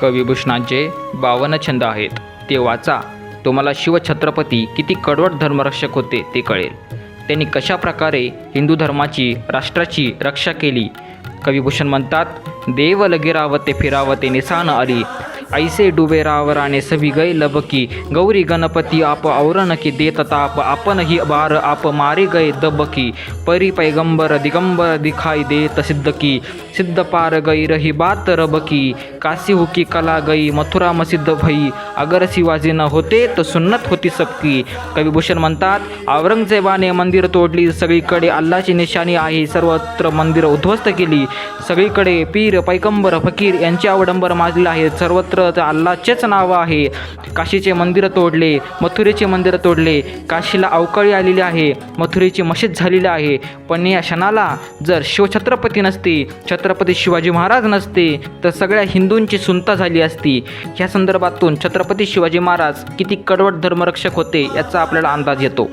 कविभूषणांचे 52 छंद आहेत, ते वाचा. तुम्हाला शिवछत्रपती किती कडवट धर्मरक्षक होते ते कळेल. त्यांनी कशा प्रकारे हिंदू धर्माची, राष्ट्राची रक्षा केली. कविभूषण म्हणतात, देव लगे रावते फिरावते निसान आली, ऐसे डुबे रावराने सभी गई लबकी, गौरी गणपती आप औरण की देत ताप, आपण ही बार आप मारे गए दबकी, परी पैगंबर दिगंबर दिखाई देत सिद्ध की, सिद्ध पार गई रही बात रबकी, काशी हुकी कला गई मथुरा मसिद्ध भई, अगर शिवाजी न होते तर सुन्नत होती सबकी. कविभूषण म्हणतात, औरंगजेबाने मंदिर तोडली, सगळीकडे अल्लाची निशाणी आहे, सर्वत्र मंदिर उद्ध्वस्त केली, सगळीकडे पीर पैगंबर फकीर यांचे अवडंबर माजले आहे, सर्वत्र अल्लाचेच नाव आहे. काशीचे मंदिर तोडले, मथुरेचे मंदिर तोडले, काशीला अवकाळी आलेली आहे, मथुरेची मशीद झालेली आहे. पण या क्षणाला जर शिवछत्रपती नसते, छत्रपती शिवाजी महाराज नसते, तर सगळ्या हिंदूंची सुनता झाली असती. ह्या संदर्भातून छत्रपती शिवाजी महाराज किती कडवट धर्मरक्षक होते याचा आपल्याला अंदाज येतो.